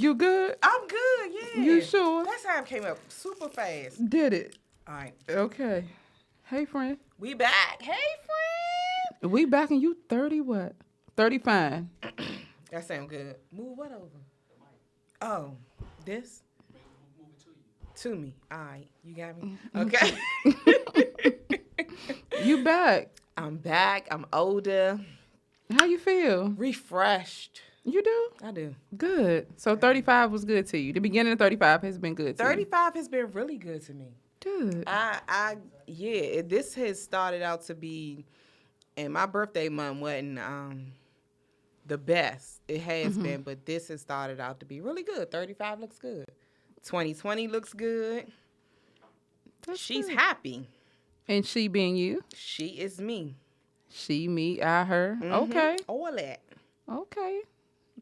You good? I'm good, yeah. You sure? That time came up super fast. Did it? All right. Okay. Hey, friend. We back. Hey, friend. We back and you 30 what? 35. That sound good. Move what over? Oh, this? To me. All right. You got me? Okay. You back. I'm back. I'm older. How you feel? Refreshed. You do? I do. Good. So 35 was good to you. The beginning of 35 has been good to you. 35 has been really good to me. Good. This has started out to be, and my birthday month wasn't the best. It has been, but this has started out to be really good. 35 looks good. 2020 looks good. She's good. happy. And she being you? She is me. She, me, I, her. Okay. All that. Okay.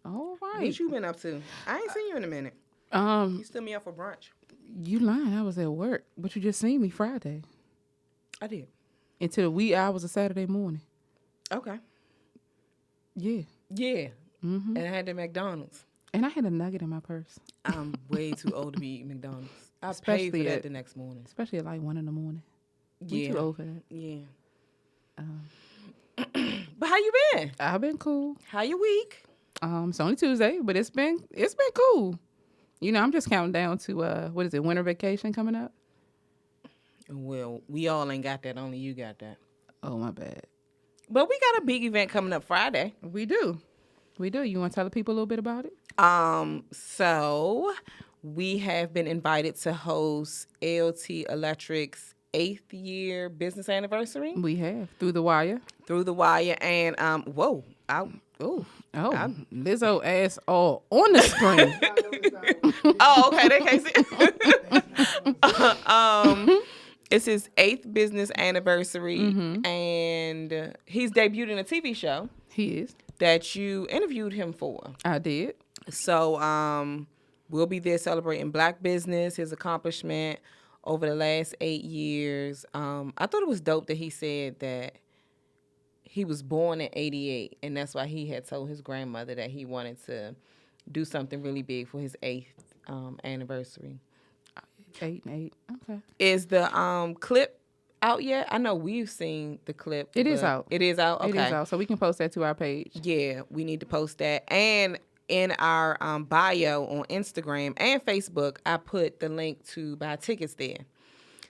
All right. What you been up to? I ain't seen you in a minute. You stood me up for brunch. You lying. I was at work, but you just seen me Friday. I did. Until the wee hours of Saturday morning. Okay. Yeah. Yeah. Mm-hmm. And I had the McDonald's. And I had a nugget in my purse. I'm way too old to be eating McDonald's. I Especially paid for that at- the next morning. Especially at like 1 a.m. Yeah. You too old for that. Yeah. But how you been? I've been cool. How your week? It's only Tuesday, but it's been cool. You know, I'm just counting down to winter vacation coming up. Well, we all ain't got that. Only you got that. Oh, my bad. But we got a big event coming up Friday. We do. You want to tell the people a little bit about it? So we have been invited to host LT Electric's 8th year business anniversary. We have through the wire. And Lizzo ass all on the screen. Oh, okay, they can't see. It's his 8th business anniversary, and he's debuted in a TV show. He is. That you interviewed him for. I did. So we'll be there celebrating Black business, his accomplishment over the last 8 years. I thought it was dope that he said that he was born in 88, and that's why he had told his grandmother that he wanted to do something really big for his 8th anniversary. 8 and 8. Okay. Is the clip out yet? I know we've seen the clip. It is out. It is out? Okay. It is out, so we can post that to our page. Yeah, we need to post that. And in our bio on Instagram and Facebook, I put the link to buy tickets there.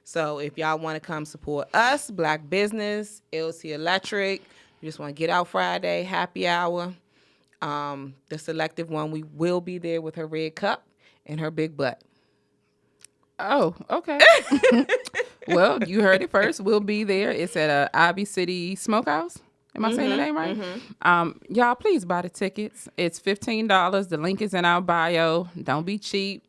So if y'all want to come support us, Black Business, LC Electric, you just want to get out Friday, happy hour. The selective one, we will be there with her red cup and her big butt. Oh, okay. Well, you heard it first. We'll be there. It's at Ivy City Smokehouse. Am I saying the name right? Y'all, please buy the tickets. It's $15. The link is in our bio. Don't be cheap.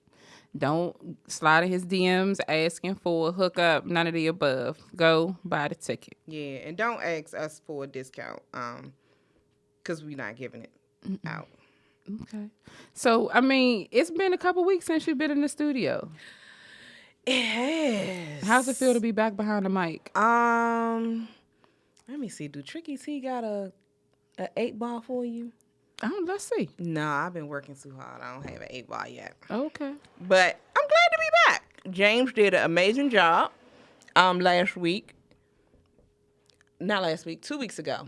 Don't slide in his DMs asking for a hookup. None of the above. Go buy the ticket. Yeah, and don't ask us for a discount because we're not giving it out. Okay. So, I mean, it's been a couple weeks since you've been in the studio. It has. How's it feel to be back behind the mic? Let me see. Do Tricky T got a 8-ball for you? Let's see. No, I've been working too hard. I don't have an 8-ball yet. Okay. But I'm glad to be back. James did an amazing job last week. Not last week, 2 weeks ago.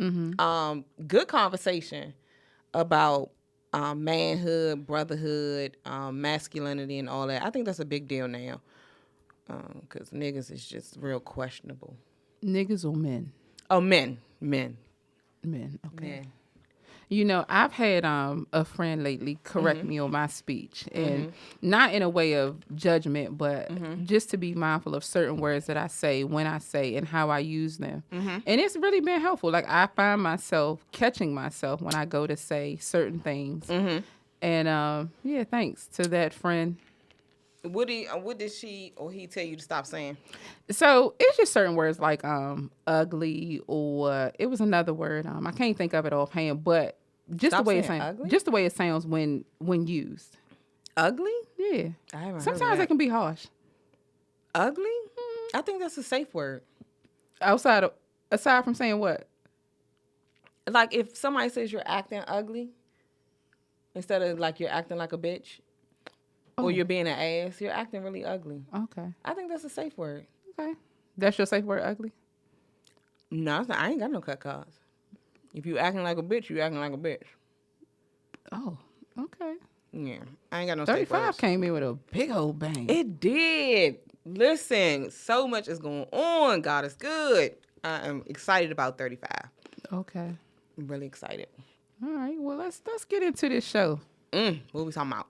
Good conversation about manhood, brotherhood, masculinity, and all that. I think that's a big deal now. Because niggas is just real questionable. Niggas or men? Oh, men. Men, okay. Men. You know, I've had a friend lately correct me on my speech. And not in a way of judgment, but just to be mindful of certain words that I say, when I say, and how I use them. And it's really been helpful. Like, I find myself catching myself when I go to say certain things. And, yeah, thanks to that friend. What did she or he tell you to stop saying? So it's just certain words like ugly, or it was another word. I can't think of it offhand, but just Stop the way it saying sounds. ugly? Just the way it sounds when used. Ugly? Yeah. I haven't Sometimes heard of it can be harsh. Ugly? I think that's a safe word. Aside from saying what? Like if somebody says you're acting ugly, instead of like you're acting like a bitch. or you're being an ass, you're acting really ugly. Okay. I think that's a safe word. Okay. That's your safe word, ugly? No, I ain't got no cut cards. If you acting like a bitch, you acting like a bitch. Oh, okay. Yeah, I ain't got no safe 35 words. came in with a big old bang. It did. Listen, so much is going on. God is good. I am excited about 35. Okay. I'm really excited. All right. Well, let's get into this show. What we talking about?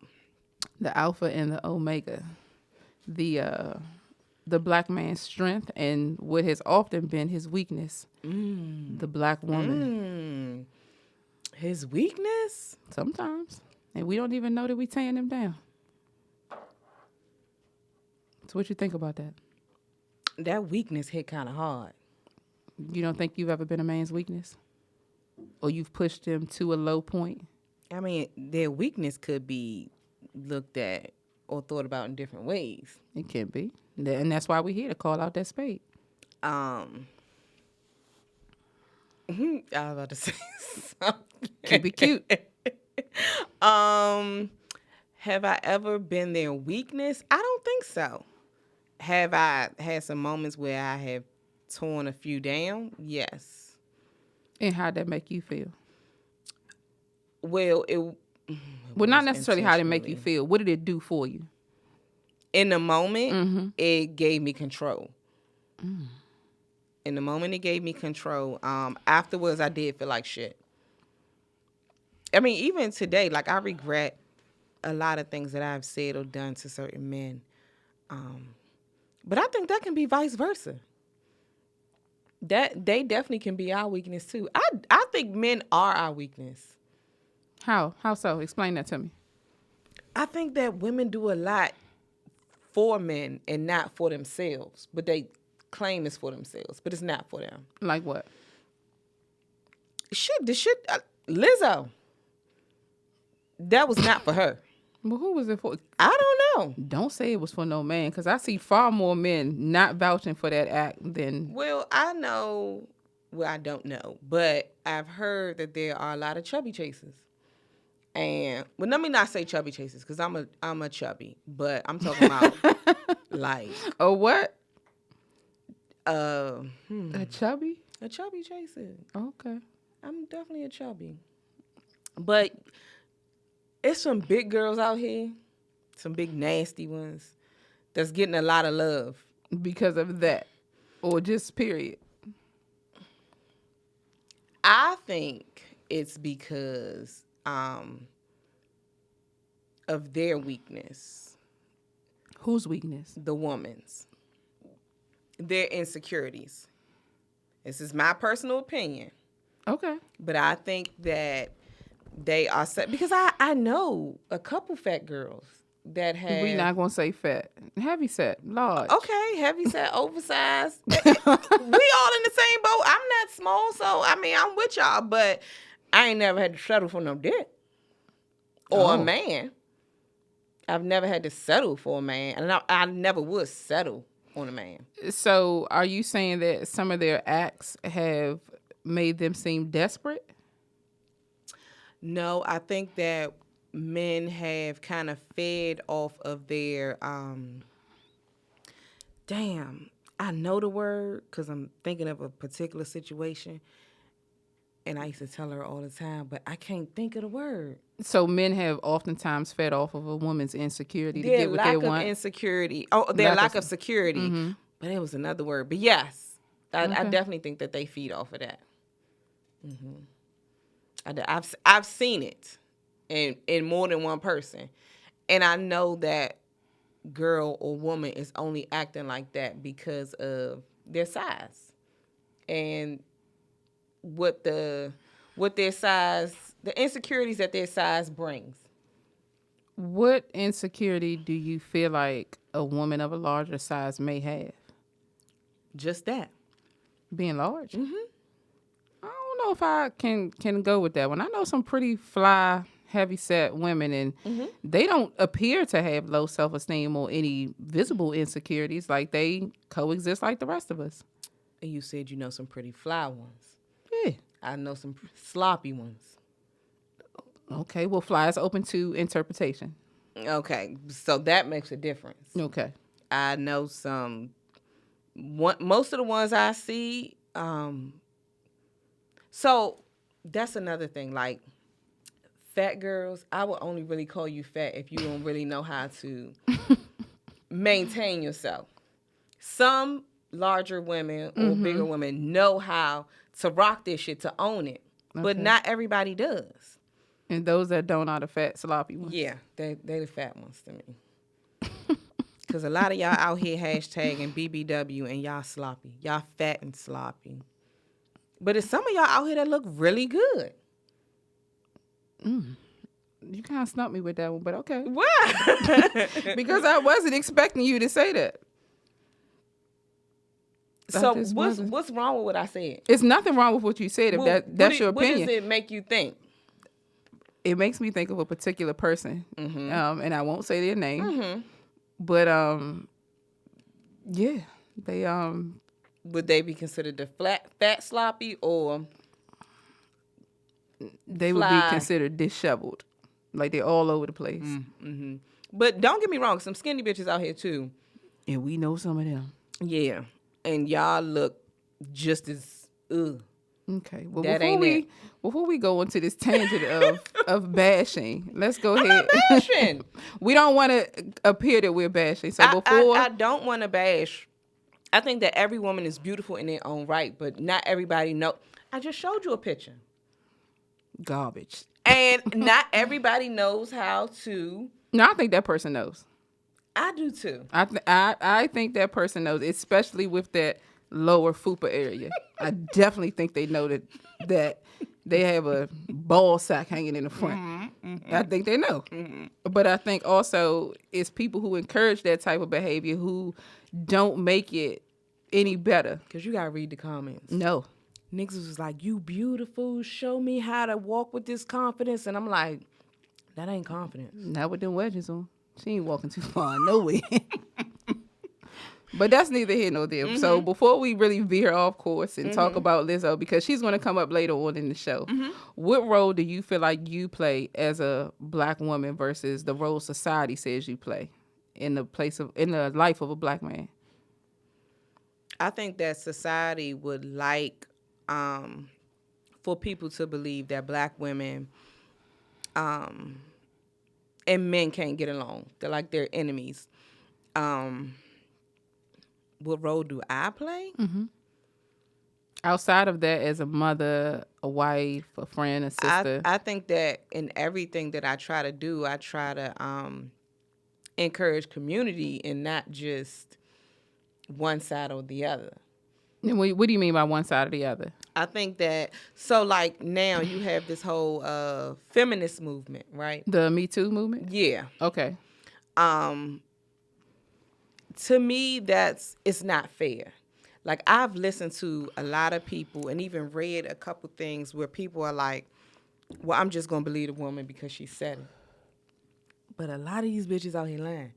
The Alpha and the Omega. The black man's strength and what has often been his weakness. The black woman. His weakness? Sometimes. And we don't even know that we tearing him down. So what you think about that? That weakness hit kind of hard. You don't think you've ever been a man's weakness? Or you've pushed him to a low point? I mean, their weakness could be looked at or thought about in different ways. It can be. And that's why we're here, to call out that spade. I was about to say something. Keep it cute. Have I ever been their weakness? I don't think so. Have I had some moments where I have torn a few down? Yes. And how'd that make you feel? Well, not necessarily how did it make you feel. What did it do for you? In the moment, it gave me control. In the moment, it gave me control. Afterwards, I did feel like shit. I mean, even today, like, I regret a lot of things that I've said or done to certain men. But I think that can be vice versa. That they definitely can be our weakness too. I think men are our weakness. How? How so? Explain that to me. I think that women do a lot for men and not for themselves, but they claim it's for themselves, but it's not for them. Like what? Lizzo. That was not for her. Well, who was it for? I don't know. Don't say it was for no man, because I see far more men not vouching for that act than... Well, I know. Well, I don't know, but I've heard that there are a lot of chubby chasers. And, well, let me not say chubby chasers, because I'm a chubby, but I'm talking about, like... Oh, what? A chubby? A chubby chaser. Okay. I'm definitely a chubby. But it's some big girls out here, some big nasty ones, that's getting a lot of love. Because of that? Or just period? I think it's because of their weakness. Whose weakness? The woman's. Their insecurities. This is my personal opinion. Okay. But I think that they are set, because I know a couple fat girls that have... We're not going to say fat. Heavy set, large. Okay, heavy set, oversized. We all in the same boat. I'm not small, so, I mean, I'm with y'all, but I ain't never had to settle for no dick. Or a man. I've never had to settle for a man, and I never would settle on a man. So are you saying that some of their acts have made them seem desperate? No, I think that men have kind of fed off of their, I know the word because I'm thinking of a particular situation, and I used to tell her all the time, but I can't think of the word. So men have oftentimes fed off of a woman's insecurity to Their get what they want? lack of insecurity. Oh, their lack of security. Mm-hmm. But it was another word. But yes, I definitely think that they feed off of that. Mm-hmm. I've seen it in more than one person. And I know that girl or woman is only acting like that because of their size. And what their size, the insecurities that their size brings. What insecurity do you feel like a woman of a larger size may have? Just that. Being large? Mm-hmm. I don't know if I can go with that one. I know some pretty fly, heavy-set women, and they don't appear to have low self-esteem or any visible insecurities. Like, they coexist like the rest of us. And you said you know some pretty fly ones. Yeah. I know some sloppy ones. Okay, well, fly is open to interpretation. Okay, so that makes a difference. Okay. I know most of the ones I see. So that's another thing. Like fat girls, I will only really call you fat if you don't really know how to maintain yourself. Some larger women or bigger women know how to rock this shit, to own it, but not everybody does. And those that don't are the fat, sloppy ones. Yeah, they the fat ones to me. Because a lot of y'all out here hashtagging BBW and y'all sloppy. Y'all fat and sloppy. But it's some of y'all out here that look really good. You kind of stumped me with that one, but okay. Why? Because I wasn't expecting you to say that. So what's wrong with what I said? It's nothing wrong with what you said. If that's your opinion. What does it make you think? It makes me think of a particular person, and I won't say their name, but yeah, they would they be considered the fat sloppy, or they would be considered disheveled, like they're all over the place. But don't get me wrong, some skinny bitches out here too, and we know some of them. Yeah, and y'all look just as Okay, well before we go into this tangent of bashing, let's go ahead. I'm not bashing. We don't want to appear that we're bashing. So before I don't want to bash. I think that every woman is beautiful in their own right, but not everybody know. I just showed you a picture. Garbage. And not everybody knows how to. No, I think that person knows. I do too. I think that person knows, especially with that lower fupa area. I definitely think they know that they have a ball sack hanging in the front. I think they know. But I think also it's people who encourage that type of behavior who don't make it any better. Because you got to read the comments. No. Niggas was like, you beautiful, show me how to walk with this confidence. And I'm like, that ain't confidence. Not with them wedges on. She ain't walking too far nowhere. But that's neither here nor there. So before we really veer off course and talk about Lizzo, because she's going to come up later on in the show, what role do you feel like you play as a black woman versus the role society says you play in the life of a black man? I think that society would like for people to believe that black women and men can't get along. They're like they're enemies. What role do I play? Outside of that, as a mother, a wife, a friend, a sister. I think that in everything that I try to do, I try to encourage community and not just one side or the other. And what do you mean by one side or the other? I think that, so like now you have this whole feminist movement, right? The Me Too movement? Yeah. Okay. To me, it's not fair. Like, I've listened to a lot of people and even read a couple things where people are like, well, I'm just going to believe the woman because she said it. But a lot of these bitches out here lying.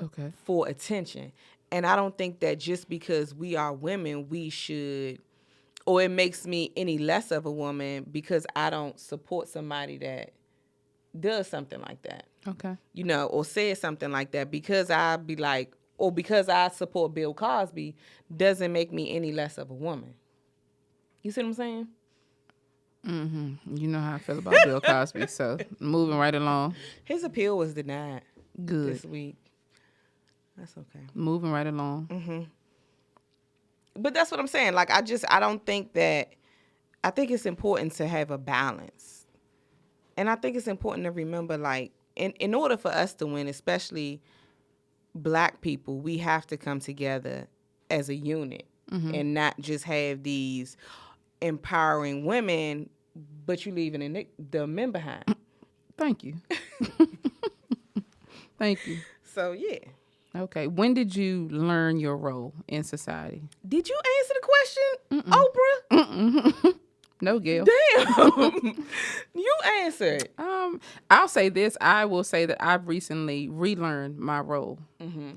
Okay. For attention. And I don't think that just because we are women, we should, or it makes me any less of a woman because I don't support somebody that does something like that. Okay. You know, or says something like that, because I be like, or because I support Bill Cosby doesn't make me any less of a woman. You see what I'm saying? You know how I feel about Bill Cosby, so moving right along. His appeal was denied. Good. This week. That's okay. Moving right along. But that's what I'm saying. Like, I don't think that, I think it's important to have a balance. And I think it's important to remember, like, in order for us to win, especially black people, we have to come together as a unit and not just have these empowering women, but you leaving the men behind. Thank you. Thank you. So, yeah. Okay. When did you learn your role in society? Did you answer the question, Oprah? No, Gail. Damn. You answered. I'll say this. I will say that I've recently relearned my role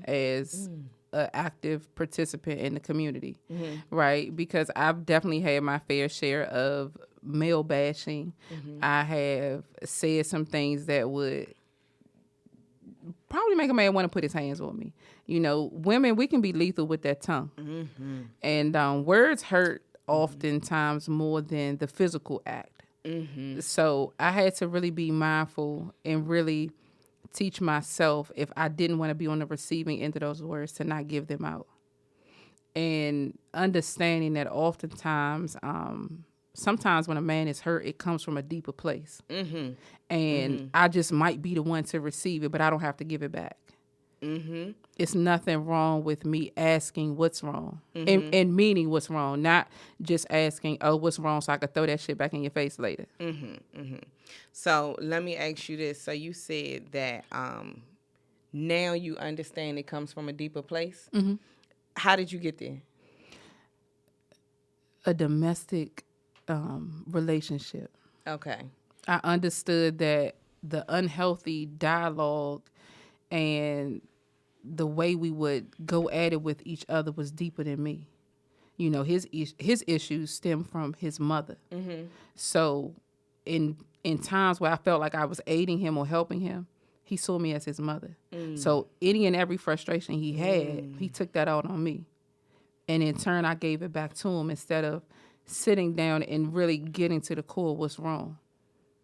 as an active participant in the community, right? Because I've definitely had my fair share of male bashing. I have said some things that would probably make a man want to put his hands on me. You know, women, we can be lethal with that tongue. Mm-hmm. And words hurt oftentimes more than the physical act. Mm-hmm. So I had to really be mindful and really teach myself, if I didn't want to be on the receiving end of those words, to not give them out. And understanding that oftentimes, sometimes when a man is hurt, it comes from a deeper place. Mm-hmm. And I just might be the one to receive it, but I don't have to give it back. Mm-hmm. It's nothing wrong with me asking what's wrong and meaning what's wrong, not just asking, oh, what's wrong, so I could throw that shit back in your face later. Mm-hmm. Mm-hmm. So let me ask you this. So you said that now you understand it comes from a deeper place. Mm-hmm. How did you get there? A domestic relationship. Okay. I understood that the unhealthy dialogue and the way we would go at it with each other was deeper than me. You know, his issues stem from his mother. Mm-hmm. So in times where I felt like I was aiding him or helping him, he saw me as his mother. Mm. So any and every frustration he had, he took that out on me. And in turn, I gave it back to him instead of sitting down and really getting to the core of what's wrong.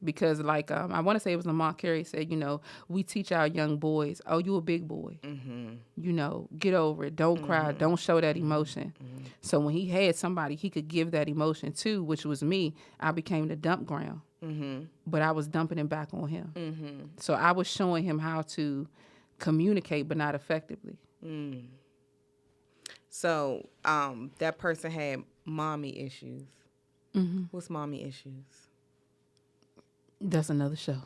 Because like, I want to say it was Lamont Carey said, you know, we teach our young boys, oh, you a big boy. Mm-hmm. You know, get over it. Don't cry. Don't show that emotion. Mm-hmm. So when he had somebody he could give that emotion to, which was me, I became the dump ground. Mm-hmm. But I was dumping it back on him. Mm-hmm. So I was showing him how to communicate, but not effectively. Mm. So that person had mommy issues. Mm-hmm. What's mommy issues? That's another show.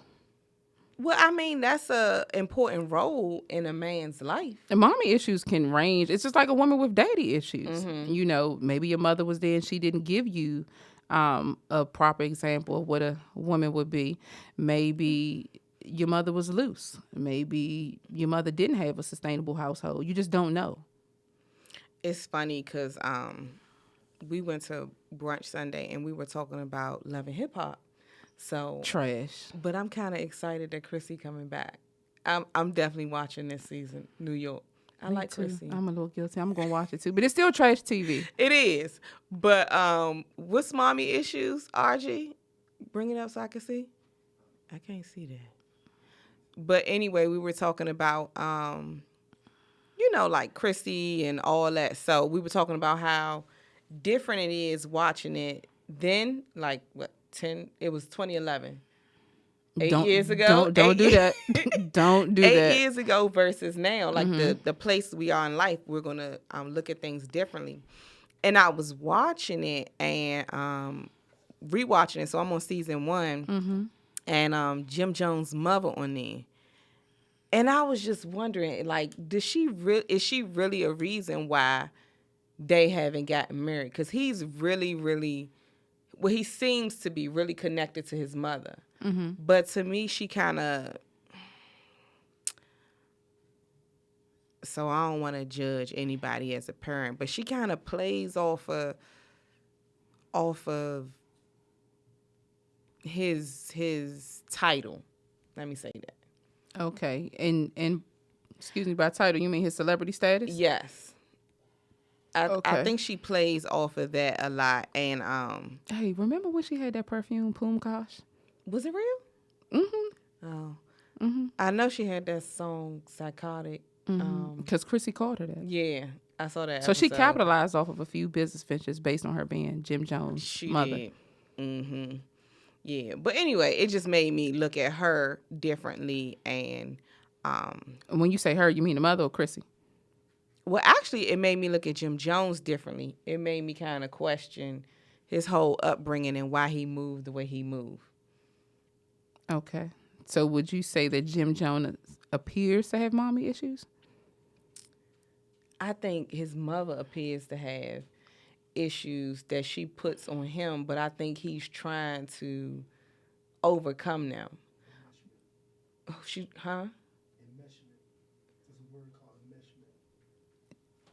Well, I mean, that's a important role in a man's life. And mommy issues can range. It's just like a woman with daddy issues. Mm-hmm. You know, maybe your mother was there and she didn't give you a proper example of what a woman would be. Maybe your mother was loose. Maybe your mother didn't have a sustainable household. You just don't know. It's funny because we went to brunch Sunday and we were talking about Love and Hip Hop. So trash. But I'm kind of excited that Chrissy coming back. I'm definitely watching this season, New York. I like Chrissy. I'm a little guilty. I'm gonna watch it too, but it's still trash TV. It is. But what's mommy issues? RG, bring it up so I can see. I can't see that. But anyway, we were talking about you know, like Chrissy and all that. So we were talking about how different it is watching it then, like what? It was 2011. 8 years ago. Don't do that. Don't do that. 8 years ago versus now. Like the place we are in life, we're going to look at things differently. And I was watching it and rewatching it. So I'm on season 1. Mm-hmm. And Jim Jones' mother on there. And I was just wondering, like, is she really a reason why they haven't gotten married? Because he's really, really... Well, he seems to be really connected to his mother. Mm-hmm. But to me, she kind of... So I don't want to judge anybody as a parent, but she kind of plays off of his title. Let me say that. Okay. And excuse me, by title, you mean his celebrity status? Yes. I think she plays off of that a lot. And hey, remember when she had that perfume, Poom Kosh? Was it real? Mm-hmm. Oh. Mm-hmm. I know she had that song, Psychotic. Because Chrissy called her that. Yeah, I saw that. So episode. She capitalized off of a few business ventures based on her being Jim Jones' mother. Did. Mm-hmm. Yeah, but anyway, it just made me look at her differently. And when you say her, you mean the mother or Chrissy? Well, actually, it made me look at Jim Jones differently. It made me kind of question his whole upbringing and why he moved the way he moved. Okay. So would you say that Jim Jones appears to have mommy issues? I think his mother appears to have issues that she puts on him, but I think he's trying to overcome them. Oh, huh?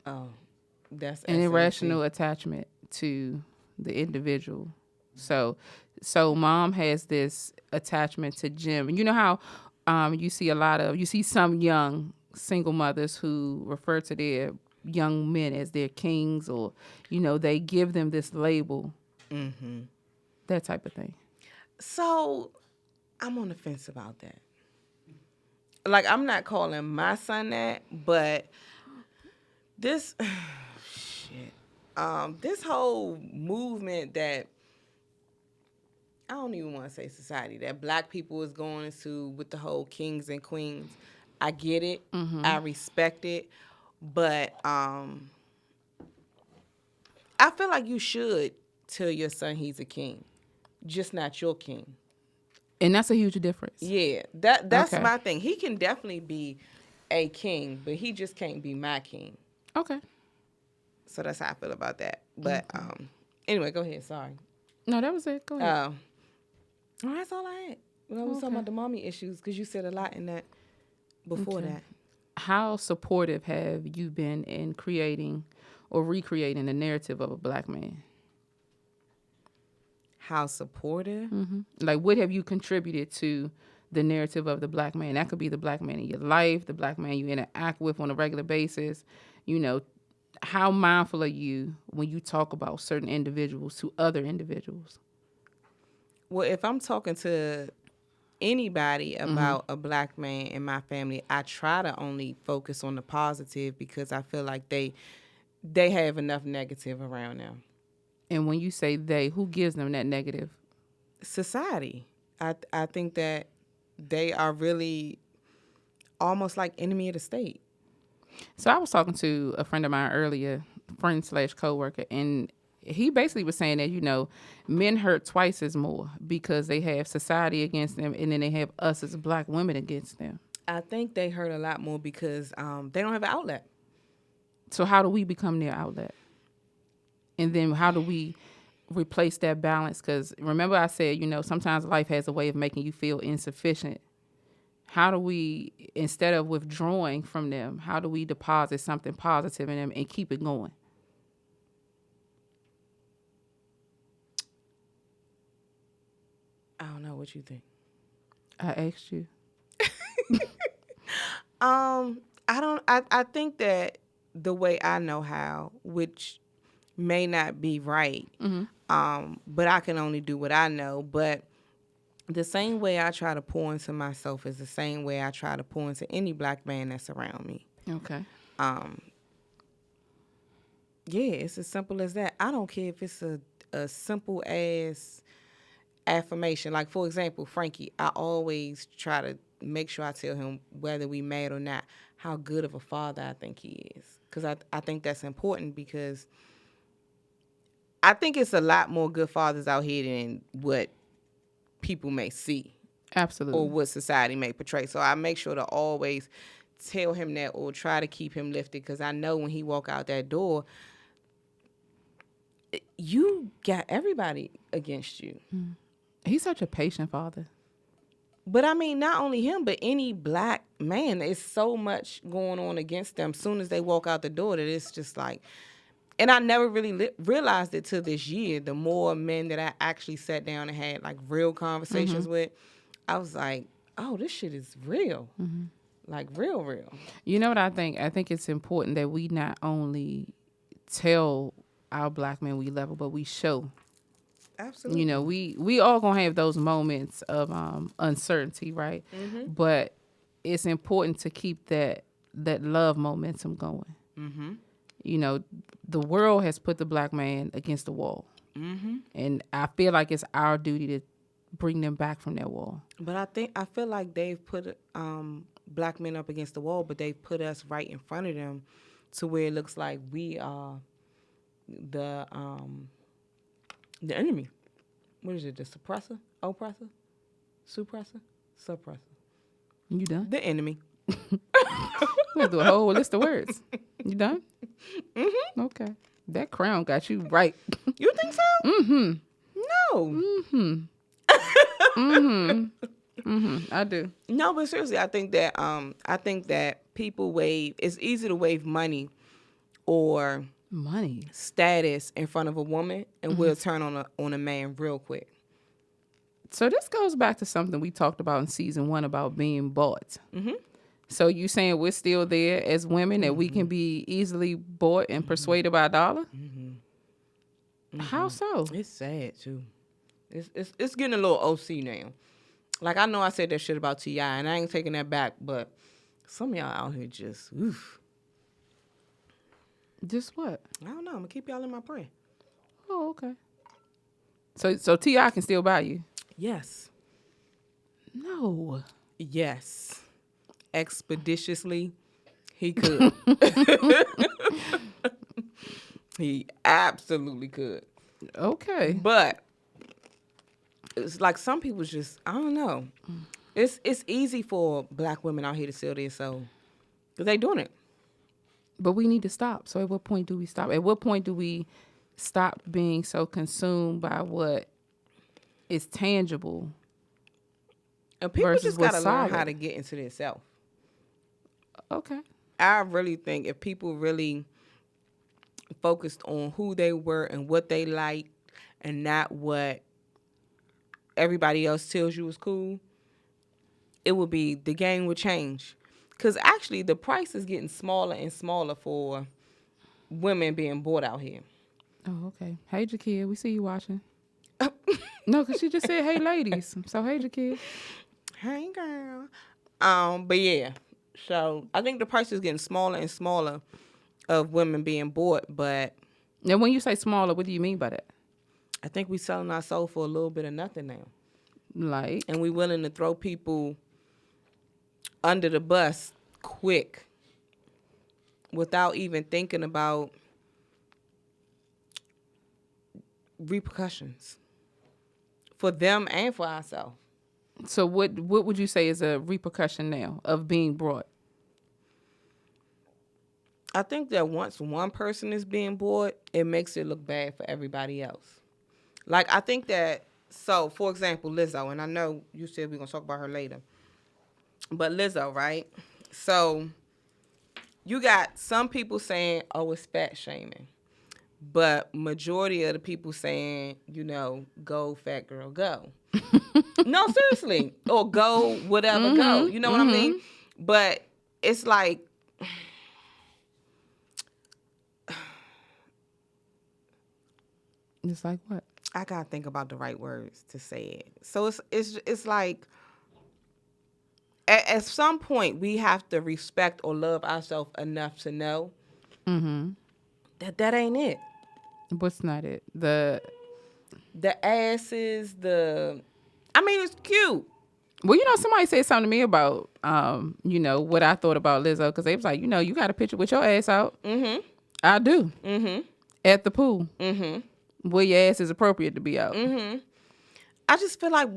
Oh, that's an irrational attachment to the individual. So mom has this attachment to Jim. And you know how you see some young single mothers who refer to their young men as their kings, or they give them this label, that type of thing. So I'm on the fence about that. Like, I'm not calling my son that, but this shit. This whole movement that I don't even want to say society that Black people is going into with the whole kings and queens. I get it. I respect it. But I feel like you should tell your son he's a king, just not your king. And that's a huge difference. Yeah, that's Okay. my thing. He can definitely be a king, but he just can't be my king. Okay. So that's how I feel about that. But anyway, go ahead. Sorry. No, that was it. Go ahead. Well, that's all I had. When I was talking about the mommy issues, because you said a lot in that before that. How supportive have you been in creating or recreating the narrative of a Black man? How supportive? Like, what have you contributed to the narrative of the Black man? That could be the Black man in your life, the Black man you interact with on a regular basis. How mindful are you when you talk about certain individuals to other individuals? Well, if I'm talking to anybody about a Black man in my family, I try to only focus on the positive because I feel like they have enough negative around them. And when you say they, who gives them that negative? Society. I think that they are really almost like enemy of the state. So I was talking to a friend of mine earlier, friend/coworker, and he basically was saying that, men hurt twice as more because they have society against them, and then they have us as Black women against them. I think they hurt a lot more because they don't have an outlet. So how do we become their outlet? And then how do we replace that balance? Because remember I said, sometimes life has a way of making you feel insufficient. How do we, instead of withdrawing from them, how do we deposit something positive in them and keep it going? I don't know what you think. I asked you. I think that the way I know how, which may not be right, but I can only do what I know. But the same way I try to pour into myself is the same way I try to pour into any Black man that's around me. Okay. Yeah, it's as simple as that. I don't care if it's a simple ass affirmation. Like, for example, Frankie, I always try to make sure I tell him, whether we mad or not, how good of a father I think he is. Because I think that's important, because I think it's a lot more good fathers out here than what people may see. Absolutely. Or what society may portray. So I make sure to always tell him that, or try to keep him lifted, because I know when he walk out that door, you got everybody against you. He's such a patient father. But I mean, not only him, but any Black man, there's so much going on against them. Soon as they walk out the door, that it's just like, and I never really realized it till this year. The more men that I actually sat down and had like real conversations with, I was like, oh, this shit is real. Like real. You know what I think? I think it's important that we not only tell our Black men we love them, but we show. Absolutely. We all gonna have those moments of uncertainty, right? But it's important to keep that love momentum going. The world has put the Black man against the wall, and I feel like it's our duty to bring them back from that wall. But I feel like they've put Black men up against the wall, but they've put us right in front of them, to where it looks like we are the enemy. What is it? The suppressor? Oppressor? Suppressor? Suppressor. You done? The enemy. We'll do a whole list of words. You done? Okay. That crown got you right. You think so? No. I do. No, but seriously, I think that people wave. It's easy to wave money or status in front of a woman, and we'll turn on a man real quick. So this goes back to something we talked about in season 1 about being bought. Mm-hmm. So you saying we're still there as women that we can be easily bought and persuaded by a dollar? How so? It's sad too. It's getting a little OC now. Like, I know I said that shit about T.I., and I ain't taking that back, but some of y'all out here just, oof. Just what? I don't know. I'm going to keep y'all in my prayer. Oh, okay. So T.I. can still buy you? Yes. No. Yes. Expeditiously, he could. He absolutely could. Okay. But it's like some people just, I don't know. It's easy for black women out here to sell their soul because they doing it. But we need to stop. So at what point do we stop? At what point do we stop being so consumed by what is tangible? And people versus just got to learn solid? how to get into their self. Okay. I really think if people really focused on who they were and what they liked and not what everybody else tells you is cool, it would be, the game would change. Because actually the price is getting smaller and smaller for women being bought out here. Oh, okay. Hey, Jakia, we see you watching. No, because she just said, hey, ladies. So, hey, Jakia. Hey, girl. But yeah, so I think the price is getting smaller and smaller of women being bought, but... Now, when you say smaller, what do you mean by that? I think we selling our soul for a little bit of nothing now. Like? And we willing to throw people under the bus quick without even thinking about repercussions for them and for ourselves. So what would you say is a repercussion now of being brought? I think that once one person is being bought, it makes it look bad for everybody else. Like, I think that, so, for example, Lizzo, and I know you said we're going to talk about her later, but Lizzo, right? So, you got some people saying, oh, it's fat shaming. But majority of the people saying, you know, go fat girl, go. No, seriously. Or go whatever, go. You know what I mean? But it's like, It's like what? I gotta think about the right words to say it. So it's like at some point we have to respect or love ourselves enough to know that ain't it. What's not it? The asses, I mean, it's cute. Well, you know, somebody said something to me about, you know, what I thought about Lizzo, because they was like, you know, you got a picture with your ass out. Mm-hmm. I do. Mm-hmm. At the pool. Mm-hmm. Where your ass is appropriate to be out. Mm-hmm. I just feel like,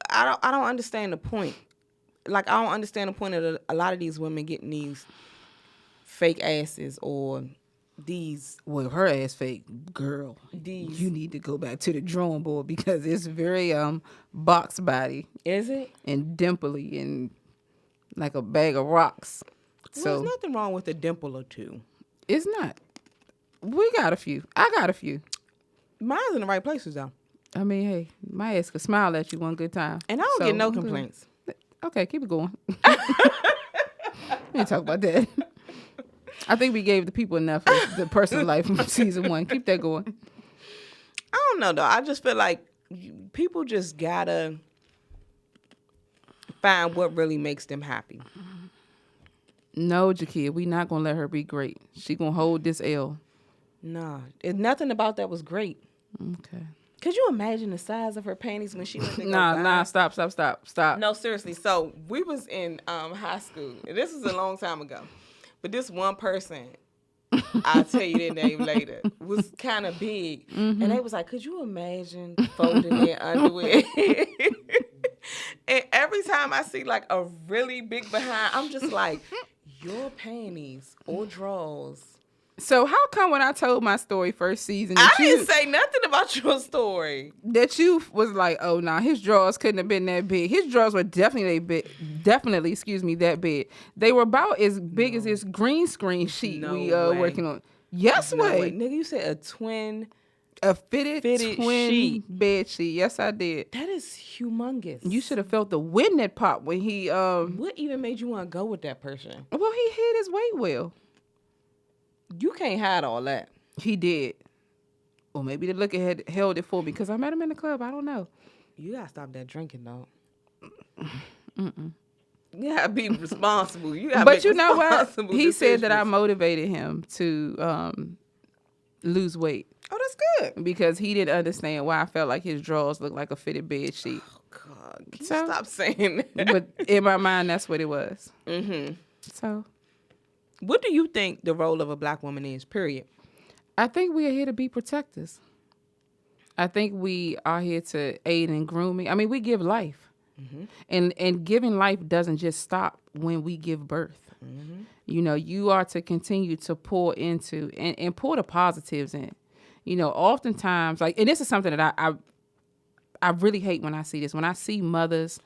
I don't understand the point. Like, I don't understand the point of a lot of these women getting these fake asses or these. Well, her ass fake, girl. These. You need to go back to the drawing board because it's very box body. Is it? And dimply and like a bag of rocks. Well, So there's nothing wrong with a dimple or two. It's not. We got a few. I got a few. Mine's in the right places, though. I mean, hey, my ass could smile at you one good time. And I don't get no complaints. Okay, keep it going. We ain't talk about that. I think we gave the people enough of the personal life from season 1. Keep that going. I don't know, though. I just feel like people just gotta find what really makes them happy. No, Jakia, we not gonna let her be great. She gonna hold this L. Nah, nothing about that was great. Okay. Could you imagine the size of her panties when she went to go Nah, stop. No, seriously. So we was in high school. And this was a long time ago. But this one person, I'll tell you their name later, was kind of big. Mm-hmm. And they was like, could you imagine folding their underwear? And every time I see like a really big behind, I'm just like, your panties or drawers. So how come when I told my story first season, I didn't say nothing about your story. That you was like, oh nah, his drawers couldn't have been that big. His drawers were definitely that big. They were about as big as this green screen sheet working on. Yes, no way. nigga, you said a twin. A fitted twin sheet. bed sheet. Yes, I did. That is humongous. You should have felt the wind that popped when he What even made you want to go with that person? Well, he hid his weight well. You can't hide all that. He did. Or maybe the liquor had held it for me because I met him in the club. I don't know. You gotta stop that drinking, though. You gotta be responsible. But you know what? He said that I motivated him to lose weight. Oh, that's good. Because he didn't understand why I felt like his drawers looked like a fitted bed sheet. Oh, God. Can you stop saying that? But in my mind, that's what it was. Mm-hmm. So. What do you think the role of a black woman is, period? I think we are here to be protectors. I think we are here to aid in grooming. I mean, we give life. Mm-hmm. And giving life doesn't just stop when we give birth. Mm-hmm. You know, you are to continue to pour into and pour the positives in. You know, oftentimes, like, and this is something that I really hate when I see this. When I see mothers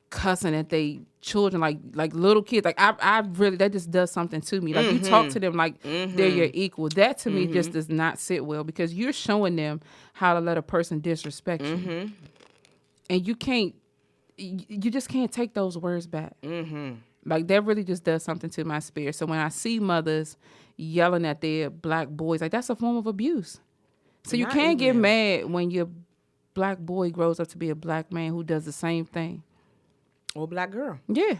cussing at they children like little kids, like I really, that just does something to me. Like, you talk to them like they're your equal. That to me just does not sit well, because you're showing them how to let a person disrespect you. And you just can't take those words back. Like, that really just does something to my spirit. So when I see mothers yelling at their black boys, like, that's a form of abuse. So you can't get mad when your black boy grows up to be a black man who does the same thing. Or black girl. Yeah.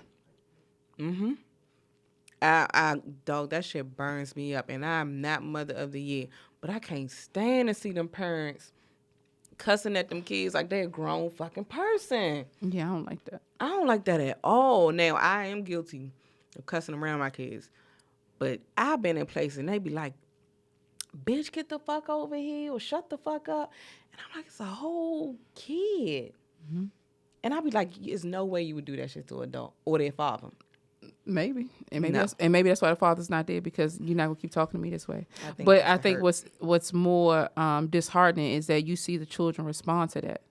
Dog, that shit burns me up. And I'm not mother of the year. But I can't stand to see them parents cussing at them kids like they're a grown fucking person. Yeah, I don't like that. I don't like that at all. Now, I am guilty of cussing around my kids. But I've been in places and they be like, bitch, get the fuck over here, or shut the fuck up. And I'm like, it's a whole kid. And I'll be like, there's no way you would do that shit to an adult or their father. Maybe. And maybe that's why the father's not there, because you're not gonna keep talking to me this way. I think what's more disheartening is that you see the children respond to that.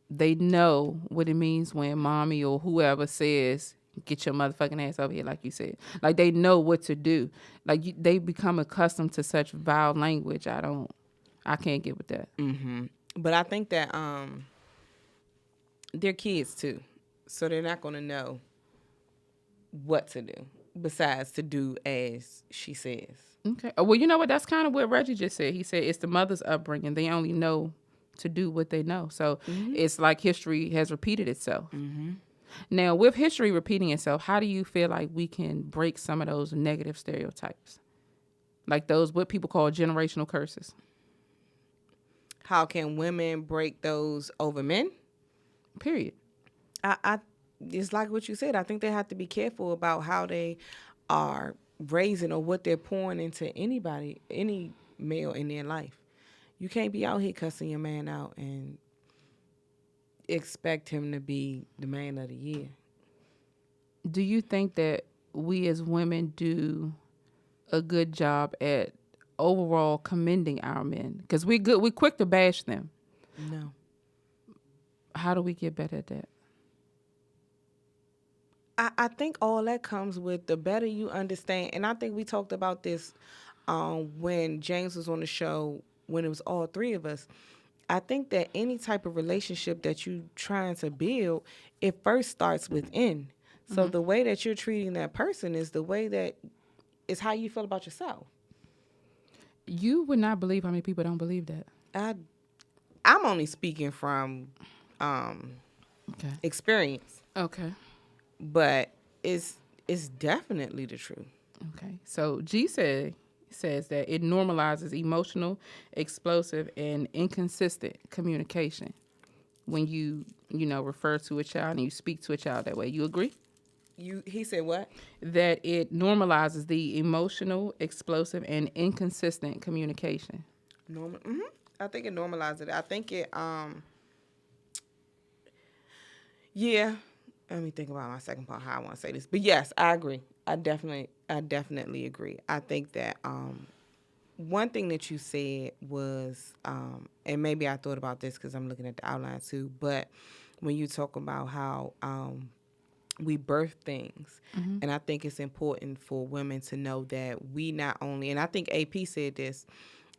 They know what it means when mommy or whoever says, get your motherfucking ass over here, like you said. Like, they know what to do. Like, they become accustomed to such vile language. I can't get with that. But I think that they're kids too, so they're not gonna know what to do besides to do as she says. Okay. Well, you know what? That's kind of what Reggie just said. He said it's the mother's upbringing. They only know to do what they know. So it's like history has repeated itself. Now, with history repeating itself, how do you feel like we can break some of those negative stereotypes? Like those, what people call generational curses. How can women break those over men? Period. I it's like what you said. I think they have to be careful about how they are raising or what they're pouring into anybody, any male in their life. You can't be out here cussing your man out and expect him to be the man of the year. Do you think that we as women do a good job at overall commending our men? Because we're quick to bash them. No. How do we get better at that? I think all that comes with the better you understand. And I think we talked about this when James was on the show, when it was all three of us. I think that any type of relationship that you're trying to build, it first starts within. So the way that you're treating that person is the way that is how you feel about yourself. You would not believe how many people don't believe that. I'm only speaking from experience. Okay. But it's definitely the truth. Okay. So G says that it normalizes emotional, explosive, and inconsistent communication when you refer to a child and you speak to a child that way. You agree? He said what? That it normalizes the emotional, explosive, and inconsistent communication. I think it normalizes it. I think it yeah. Let me think about my second part, how I want to say this. But yes, I agree. I definitely agree. I think that one thing that you said was, and maybe I thought about this because I'm looking at the outline too, but when you talk about how we birth things. And I think it's important for women to know that we not only, and I think AP said this,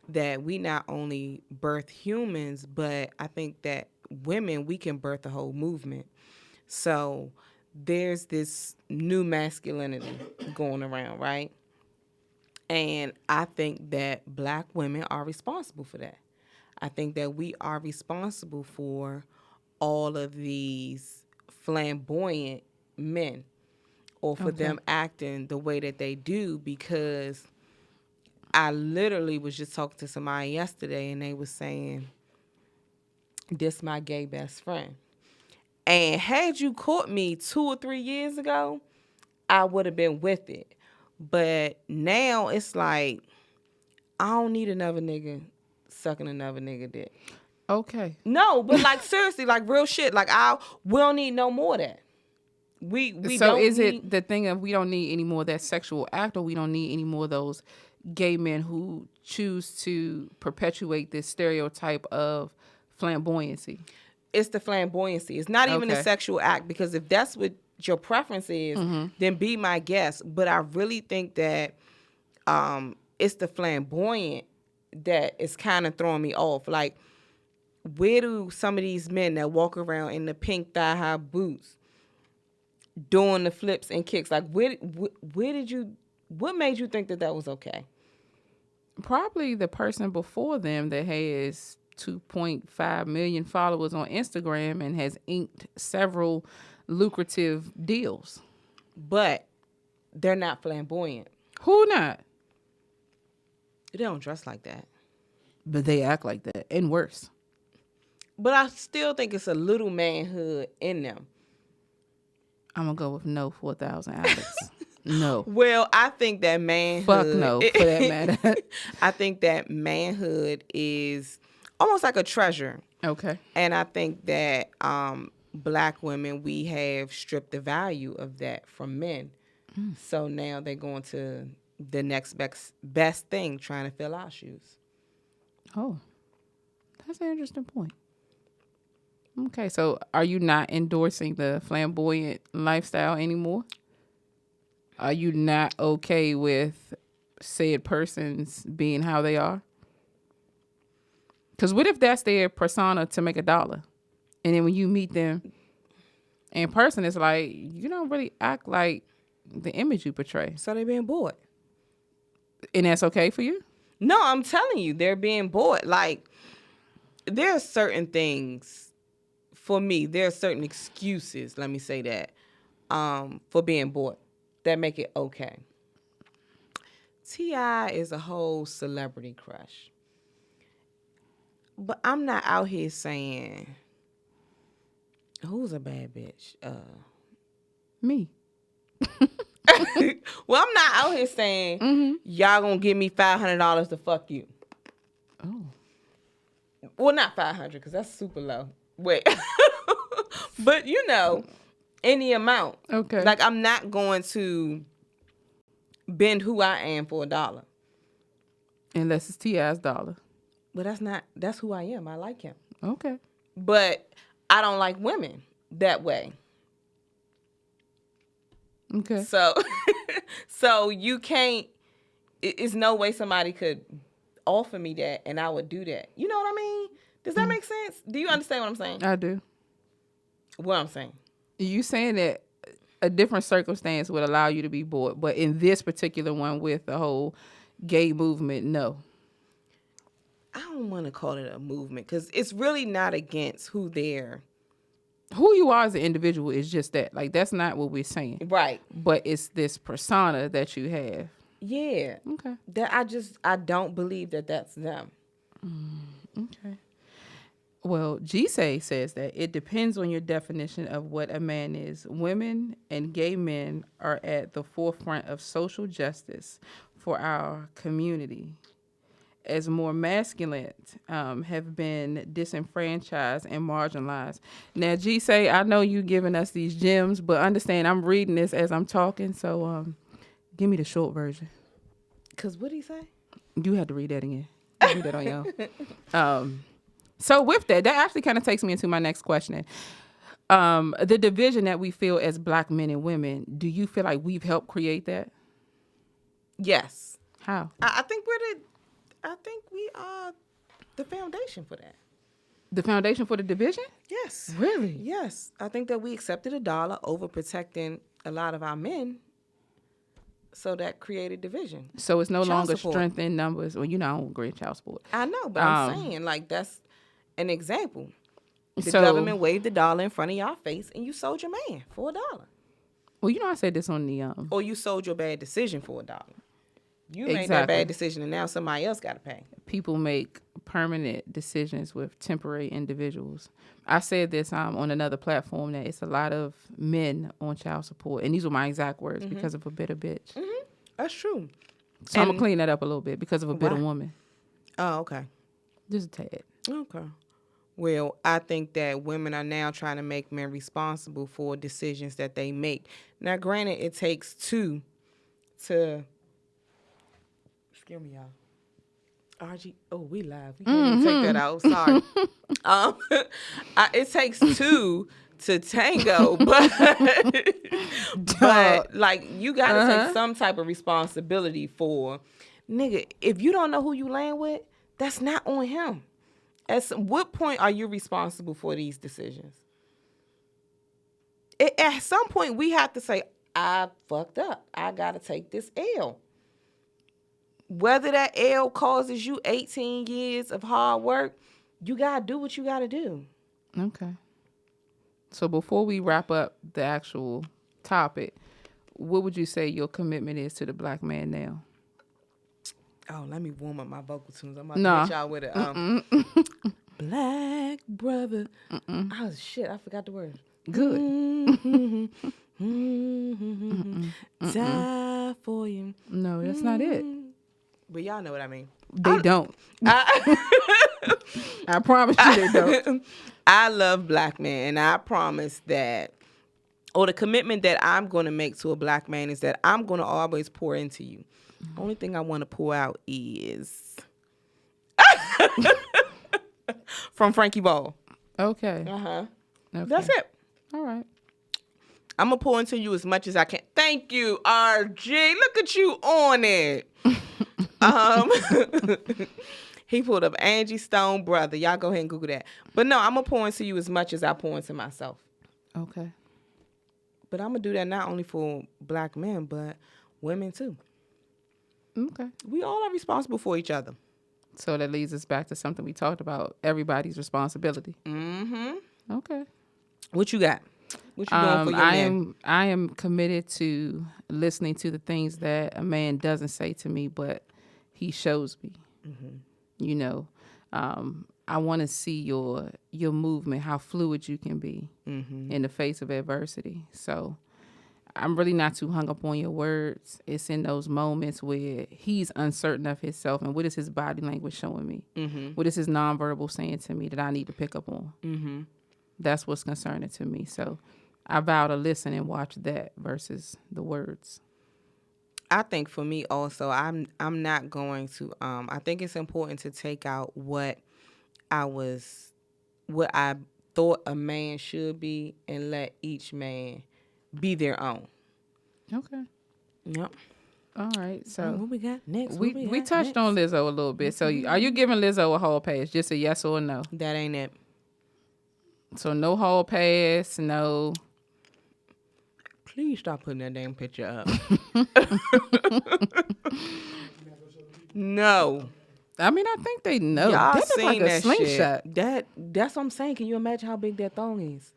that we not only birth humans, but I think that women, we can birth a whole movement. So there's this new masculinity going around, right? And I think that Black women are responsible for that. I think that we are responsible for all of these flamboyant men, or for them acting the way that they do, because I literally was just talking to somebody yesterday and they was saying, this my gay best friend. And had you caught me 2 or 3 years ago, I would have been with it. But now it's like, I don't need another nigga sucking another nigga dick. Okay. No, but like seriously, like real shit. Like we don't need no more of that. We so don't is need, it the thing of we don't need any more of that sexual act, or we don't need any more of those gay men who choose to perpetuate this stereotype of flamboyancy? It's the flamboyancy. It's not even a sexual act, because if that's what your preference is, then be my guest. But I really think that it's the flamboyant that is kind of throwing me off. Like, where do some of these men that walk around in the pink thigh-high boots doing the flips and kicks, like where did you, what made you think that that was okay? Probably the person before them that has 2.5 million followers on Instagram and has inked several lucrative deals. But they're not flamboyant. Who not? They don't dress like that. But they act like that, and worse. But I still think it's a little manhood in them. I'm going to go with no 4,000, Alex. No. Well, I think that manhood... Fuck no, for that matter. I think that manhood is almost like a treasure. Okay. And I think that Black women, we have stripped the value of that from men. So now they're going to the next best thing, trying to fill our shoes. Oh, that's an interesting point. Okay, so are you not endorsing the flamboyant lifestyle anymore? Are you not okay with said persons being how they are? Because what if that's their persona to make $1? And then when you meet them in person, it's like, you don't really act like the image you portray. So they're being bored. And that's okay for you? No, I'm telling you, they're being bored. Like, there are certain things, for me, there are certain excuses, let me say that, for being bored that make it okay. T.I. is a whole celebrity crush. But I'm not out here saying, who's a bad bitch? Me. Well, I'm not out here saying, y'all gonna give me $500 to fuck you. Oh. Well, not 500, because that's super low. Wait. But, you know, any amount. Okay. Like, I'm not going to bend who I am for $1. Unless it's T.I.'s dollar. But that's who I am. I like him. Okay. But I don't like women that way. Okay. So you can't, it's no way somebody could offer me that and I would do that. You know what I mean? Does that make sense? Do you understand what I'm saying? I do. What I'm saying? You saying that a different circumstance would allow you to be bored, but in this particular one with the whole gay movement, no. I don't want to call it a movement, because it's really not against who you are as an individual is just that. Like, that's not what we're saying. Right. But it's this persona that you have. Yeah. Okay. That I don't believe that that's them. Okay. Well, G-Say says that it depends on your definition of what a man is. Women and gay men are at the forefront of social justice for our community, as more masculine have been disenfranchised and marginalized. Now, G-Say, I know you giving us these gems, but understand I'm reading this as I'm talking, so give me the short version. Because what did he say? You had to read that again. Read that on your own. So with that actually kind of takes me into my next question. The division that we feel as Black men and women, do you feel like we've helped create that? Yes. How? I think we are the foundation for that. The foundation for the division? Yes. Really? Yes. I think that we accepted $1 over protecting a lot of our men. So that created division. So it's no Child longer support. strength in numbers. Well, I don't agree with child support. I know, but I'm saying, like, that's an example. The So- government waved $1 in front of y'all face, and you sold your man for $1. Well, I said this on the Or you sold your bad decision for $1. You made that Exactly. bad decision, and now somebody else got to pay. people make permanent decisions with temporary individuals. I said this on another platform that it's a lot of men on child support, and these were my exact words, because of a bitter bitch. That's true. So I'm gonna clean that up a little bit because of a bitter Why? woman. Oh, okay. Just a tad. Okay. Well, I think that women are now trying to make men responsible for decisions that they make. Now, granted, it takes two to... Excuse me, y'all. RG... Oh, we live. We can't even take that out. Sorry. It takes two to tango, but like, you got to take some type of responsibility for... Nigga, if you don't know who you laying with, that's not on him. At what point are you responsible for these decisions? At some point, we have to say, I fucked up. I got to take this L. Whether that L causes you 18 years of hard work, you got to do what you got to do. Okay. So before we wrap up the actual topic, what would you say your commitment is to the Black man now? Oh, let me warm up my vocal tunes. I'm about No. to hit y'all with a Black brother. Oh, shit. I forgot the word. Good. Die for you. No, that's not it. But y'all know what I mean. They don't. I promise you they don't. I love Black men, and I promise that, or the commitment that I'm going to make to a Black man is that I'm going to always pour into you. Only thing I want to pour out is from Frankie Ball. Okay. Uh-huh. Okay. That's it. All right. I'm going to pour into you as much as I can. Thank you, RG. Look at you on it. He pulled up Angie Stone brother. Y'all go ahead and Google that. But no, I'm going to pour into you as much as I pour into myself. Okay. But I'm going to do that not only for Black men, but women too. Okay. We all are responsible for each other. So that leads us back to something we talked about, everybody's responsibility. Mm-hmm. Okay. What you got? What you doing for your man? I am committed to listening to the things that a man doesn't say to me, but he shows me. You know, I want to see your movement, how fluid you can be in the face of adversity. So I'm really not too hung up on your words. It's in those moments where he's uncertain of himself and what is his body language showing me? What is his nonverbal saying to me that I need to pick up on? That's what's concerning to me. So I vow to listen and watch that versus the words. I think for me also, I'm not going to. I think it's important to take out what I thought a man should be and let each man be their own. Okay. Yep. All right. So What we got next? we touched on Lizzo a little bit. So are you giving Lizzo a hall pass? Just a yes or a no? That ain't it. So no hall pass, no. Please stop putting that damn picture up. No. I mean, I think they know. Y'all That looks seen like a that slingshot. shit. That's what I'm saying. Can you imagine how big that thong is?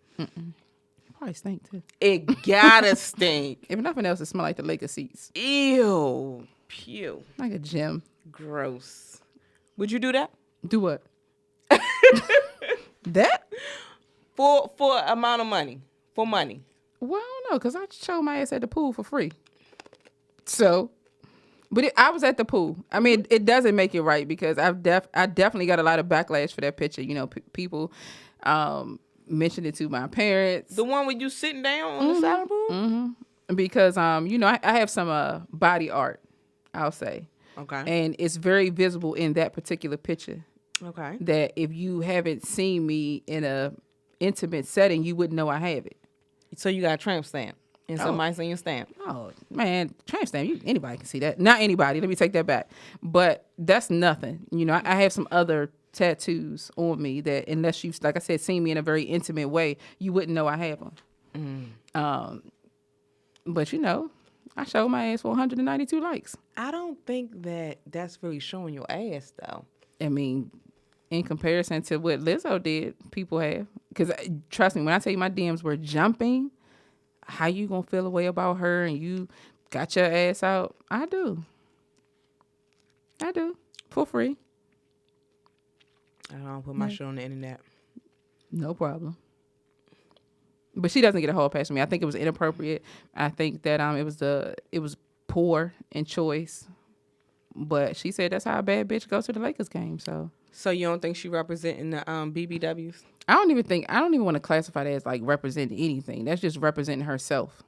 Probably stink too. It gotta stink. If nothing else, it smell like the Lakers seats. Ew. Pew. Like a gym. Gross. Would you do that? Do what? That? For amount of money. For money. Well, I don't know, because I showed my ass at the pool for free. So, but I was at the pool. I mean, it doesn't make it right because I definitely got a lot of backlash for that picture. You know, people mentioned it to my parents. The one with you sitting down on the side of the pool? Because, you know, I have some body art, I'll say. Okay. And it's very visible in that particular picture. Okay. That if you haven't seen me in a intimate setting, you wouldn't know I have it. So you got a tramp stamp and somebody seen your stamp. Oh man, tramp stamp. Anybody can see that. Not anybody. Let me take that back. But that's nothing. You know, I have some other tattoos on me that, unless you, like I said, seen me in a very intimate way, you wouldn't know I have them. But you know, I showed my ass for 192 likes. I don't think that that's really showing your ass, though. I mean, in comparison to what Lizzo did, people have. Because trust me, when I tell you my DMs were jumping, how you gonna feel a way about her and you got your ass out? I do. For free. I don't put my shit on the internet. No problem. But she doesn't get a whole pass from me. I think it was inappropriate. I think that it was poor in choice. But she said that's how a bad bitch goes to the Lakers game. So you don't think she representing the BBWs? I don't even want to classify that as like representing anything. That's just representing herself.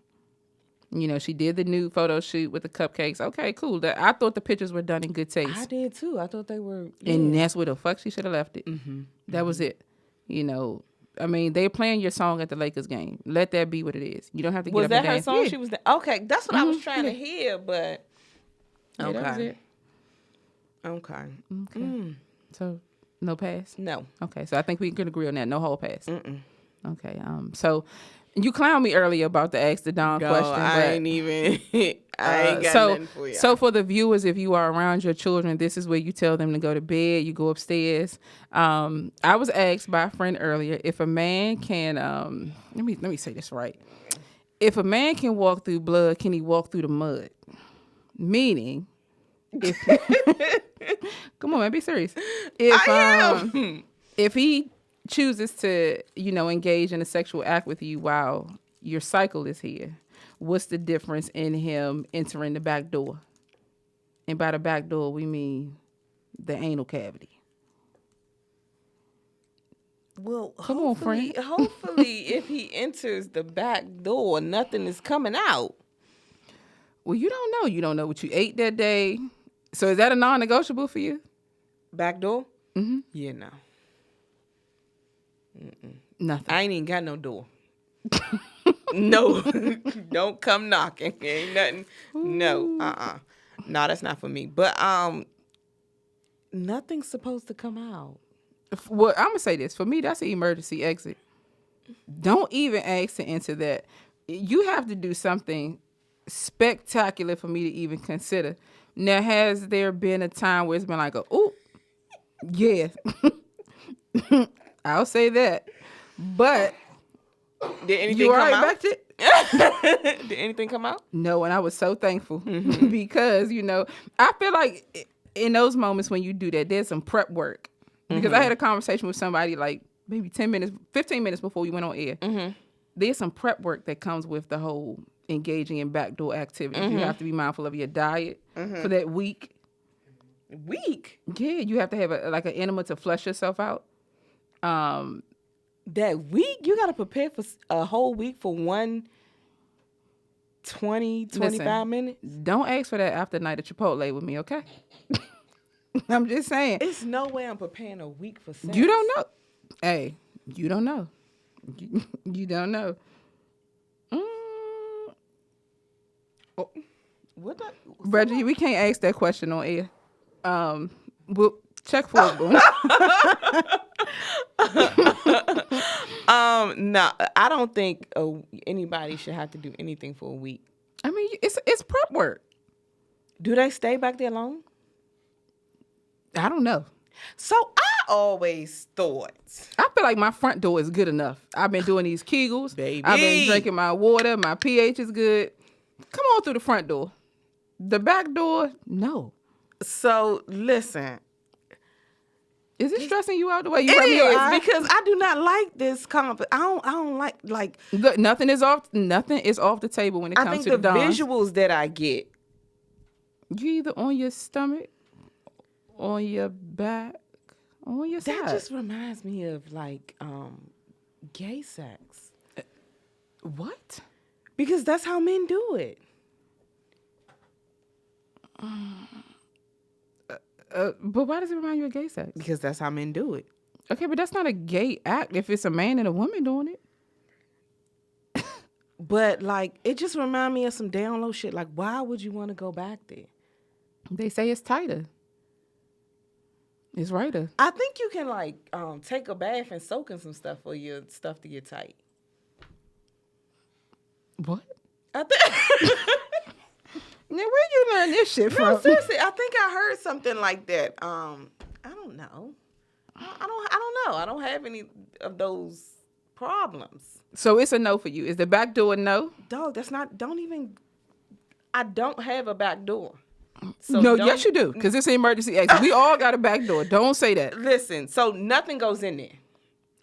You know, she did the nude photo shoot with the cupcakes. Okay, cool. I thought the pictures were done in good taste. I did too. I thought they were. Yeah. And that's where the fuck she should have left it. That was it. You know, I mean, they playing your song at the Lakers game. Let that be what it is. You don't have to get up and dance. Was that her song? Yeah. She was okay. That's what I was trying to hear, but yeah, that was it. Okay. So no pass. No. Okay, so I think we can agree on that. No whole pass. Okay. So you clowned me earlier about the ask the Don question. I ain't even. I ain't got nothing for you. So for the viewers, if you are around your children, this is where you tell them to go to bed. You go upstairs. I was asked by a friend earlier if a man can. Let me say this right. If a man can walk through blood, can he walk through the mud? Meaning, if come on, man, be serious. If he chooses to, you know, engage in a sexual act with you while your cycle is here, what's the difference in him entering the back door? And by the back door, we mean the anal cavity. Well, come on, friend. Hopefully, if he enters the back door, nothing is coming out. Well, you don't know. You don't know what you ate that day. So is that a non-negotiable for you? Back door? Yeah, no. Nothing. I ain't even got no door. No. Don't come knocking. Ain't nothing. Ooh. No. No, that's not for me. But nothing's supposed to come out. Well, I'm gonna say this. For me, that's an emergency exit. Don't even ask to enter that. You have to do something spectacular for me to even consider. Now, has there been a time where it's been like, oh, yeah, I'll say that. But did anything come out? Did anything come out? No, and I was so thankful because, you know, I feel like in those moments when you do that, there's some prep work. Because I had a conversation with somebody like maybe 10 minutes, 15 minutes before we went on air. There's some prep work that comes with the whole engaging in backdoor activities. You have to be mindful of your diet for that week. Week? Yeah, you have to have an enema to flush yourself out. That week? You got to prepare for a whole week for 25 minutes? Don't ask for that after night at Chipotle with me, okay? I'm just saying. It's no way I'm preparing a week for sex. You don't know. Hey, you don't know. You don't know. Oh. What? Reggie, we can't ask that question on air. We'll check for it. No, I don't think anybody should have to do anything for a week. I mean, it's prep work. Do they stay back there long? I don't know. So I always thought. I feel like my front door is good enough. I've been doing these Kegels. Baby. I've been drinking my water. My pH is good. Come on through the front door. The back door, no. So listen. Is it stressing you out the way you it rub your is eye? Because I do not like this I don't like Look, nothing is off the table when it comes to the Dhons. I think the visuals that I get. You either on your stomach, on your back, on your side. That just reminds me of like gay sex. What? Because that's how men do it. But why does it remind you of gay sex? Because that's how men do it. Okay, but that's not a gay act if it's a man and a woman doing it. But like, it just remind me of some down low shit. Like, why would you want to go back there? They say it's tighter. It's righter. I think you can like take a bath and soak in some stuff for your stuff to get tight. What? I think. Now, where you learn this shit from? No, seriously, I think I heard something like that. I don't know. I don't know. I don't have any of those problems. So it's a no for you. Is the back door a no? Dog, that's not. Don't even. I don't have a back door. So no, yes you do, because it's an emergency exit. We all got a back door. Don't say that. Listen, so nothing goes in there.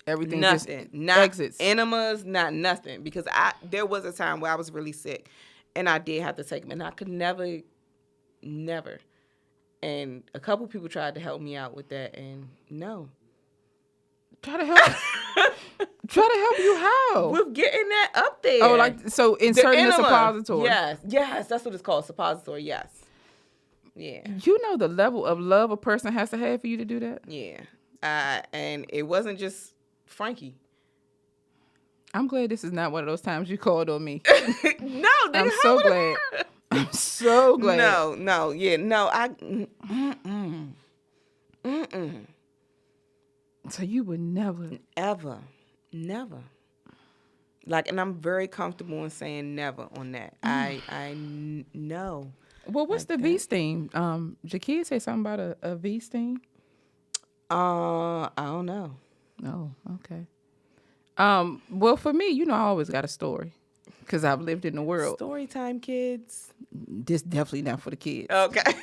Everything nothing, just not exits. Enemas, not nothing. Because there was a time where I was really sick, and I did have to take them, and I could never. And a couple people tried to help me out with that, and no. Try to help. Try to help you how? With getting that up there. Oh, like so inserting the suppository. Yes, that's what it's called, suppository. Yes. Yeah. You know the level of love a person has to have for you to do that? Yeah. And it wasn't just Frankie. I'm glad this is not one of those times you called on me. No, I'm so glad. I'm so glad. No. So you would never. Never. Like, and I'm very comfortable in saying never on that. I know. Well, what's the V steam? Jakia said something about a V steam. I don't know. Oh, okay. Well, for me, I always got a story because I've lived in the world. Story time, kids. This definitely not for the kids. Okay.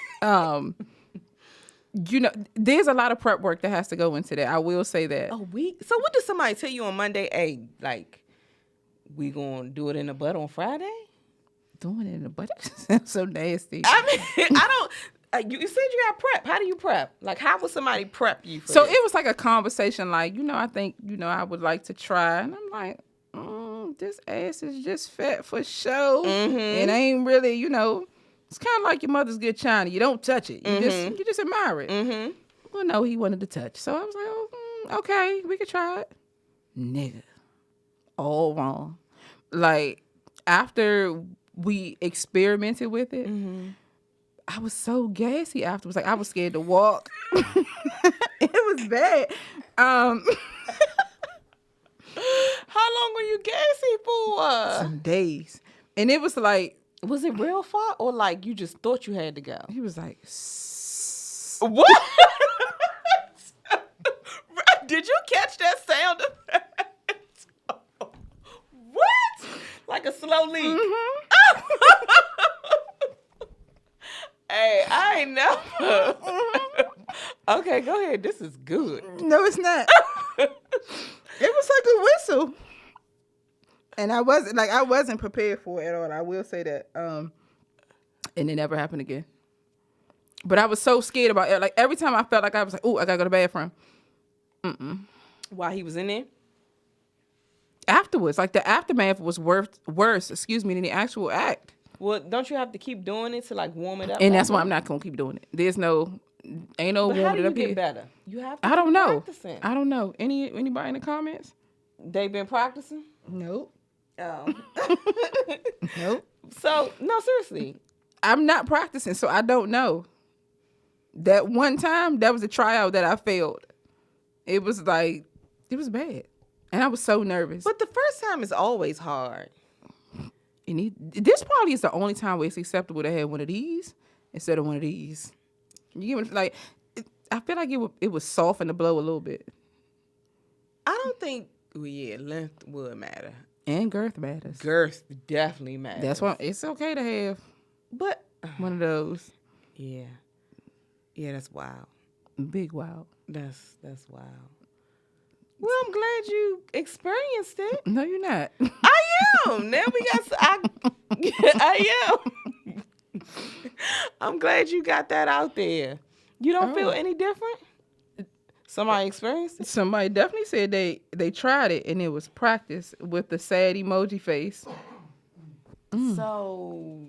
There's a lot of prep work that has to go into that. I will say that. A week? So what did somebody tell you on Monday? Hey, like, we gonna do it in the butt on Friday? Doing it in the butt sounds so nasty. I mean, I don't. You said you got prep. How do you prep? Like, how would somebody prep you for So this? it was like a conversation. Like, I think I would like to try, and I'm like, this ass is just fat for show. Mm-hmm. It ain't really, It's kind of like your mother's good china. You don't touch it. You just admire it. Mm-hmm. Well, no, he wanted to touch. So I was like, okay, we could try it. Nigga, all wrong. Like, after we experimented with it, I was so gassy afterwards. Like, I was scared to walk. It was bad. How long were you gassy for? Some days. And it was like, Was it real far or like you just thought you had to go? he was like, What? Did you catch that sound effect? What? Like a slow leak? Hey, I ain't never. Okay, go ahead. This is good. No, it's not. It was like a whistle. And I wasn't prepared for it at all. I will say that. And it never happened again. But I was so scared about it. Like, every time I felt like I was like, oh, I gotta go to the bathroom. While he was in there? Afterwards, like, the aftermath was worse, than the actual act. Well, don't you have to keep doing it to like warm it up? And that's why I'm not gonna keep doing it. Ain't no But warming how do it you up get here. better? You have to I don't keep know. practicing. I don't know. Anybody in the comments? They've been practicing? Nope. Oh. Nope. So, no, seriously. I'm not practicing, so I don't know. That one time, that was a tryout that I failed. It was bad. And I was so nervous. But the first time is always hard. And this probably is the only time where it's acceptable to have one of these instead of one of these. You get like, I feel like it would soften the blow a little bit. I don't think, length would matter. And girth matters. Girth definitely matters. That's why it's okay to have But one of those. yeah, that's wild. Big wild. That's wild. Well, I'm glad you experienced it. No, you're not. I am. Now we got. I am. I'm glad you got that out there. You don't feel any different? Somebody experienced it? Somebody definitely said they tried it and it was practice with the sad emoji face. So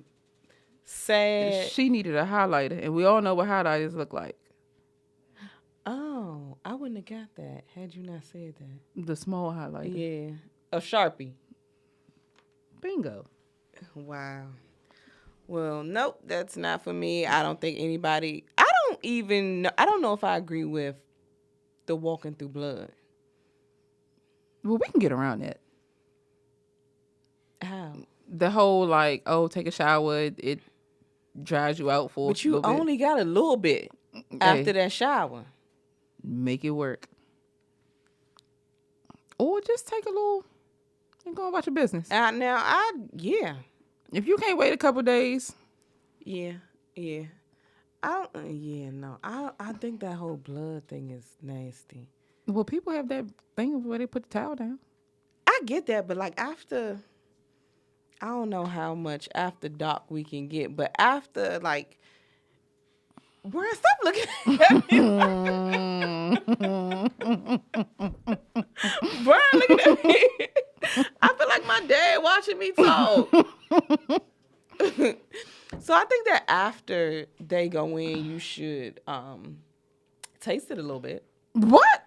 sad. She needed a highlighter, and we all know what highlighters look like. Oh. Wow, I wouldn't have got that had you not said that. The small highlighter. Yeah, a Sharpie. Bingo. Wow. Well, nope, that's not for me. I don't think anybody. I don't even know. I don't know if I agree with the walking through blood. Well, we can get around that. How? The whole like, oh, take a shower, it dries you out for. But you only got a little bit after that shower. Make it work. Or just take a little and go about your business. Yeah. If you can't wait a couple days. Yeah. I think that whole blood thing is nasty. Well, people have that thing where they put the towel down. I get that, but like after, I don't know how much after dark we can get, but after like, Brian, stop looking at me. Brian, looking at me. I feel like my dad watching me talk. So I think that after they go in, you should taste it a little bit. What?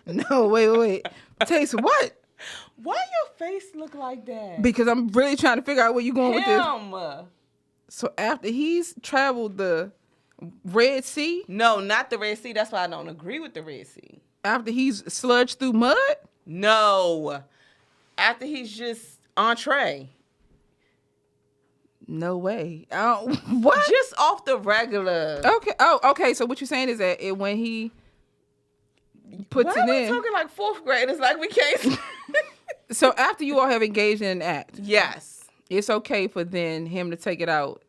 No, wait. Taste what? Why your face look like that? Because I'm really trying to figure out where you're going with this. Him. So after he's traveled the Red Sea? No, not the Red Sea. That's why I don't agree with the Red Sea. After he's sludged through mud? No. After he's just entree. No way. What? Just off the regular. Okay. Oh, okay. So what you're saying is that when he puts Why it are we in. talking like fourth graders? Like we can't. So after you all have engaged in an act, Yes. it's okay for then him to take it out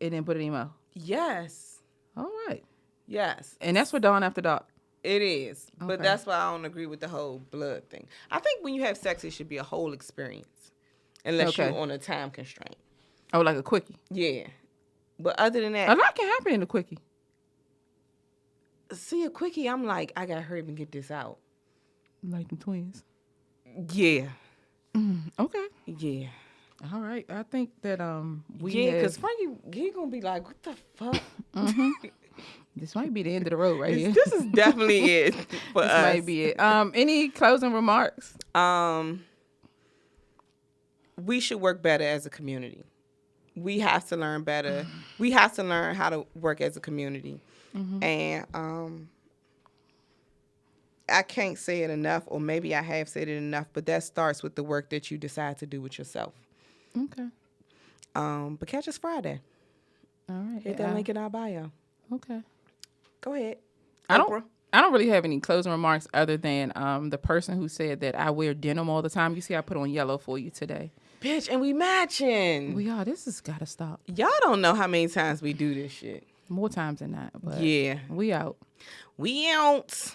and then put it in your mouth. Yes. All right. Yes. And that's for Dawn After Dark. It is. Okay. But that's why I don't agree with the whole blood thing. I think when you have sex, it should be a whole experience. Unless you're on a time constraint. Oh, like a quickie. Yeah. But other than that. A lot can happen in a quickie. See, a quickie, I'm like, I got to hurry up and get this out. Like them twins. Yeah. Okay. Yeah. All right. I think that Yeah, because Frankie, he going to be like, what the fuck? This might be the end of the road right here. This is definitely it for us. This might be it. Any closing remarks? We should work better as a community. We have to learn better. We have to learn how to work as a community. And I can't say it enough, or maybe I have said it enough, but that starts with the work that you decide to do with yourself. Okay. But catch us Friday. All right. Hit that link in our bio. Okay. Go ahead. I don't really have any closing remarks other than the person who said that I wear denim all the time. You see, I put on yellow for you today. Bitch, and we matching. We are. This has got to stop. Y'all don't know how many times we do this shit. More times than not. But yeah. we out. We out.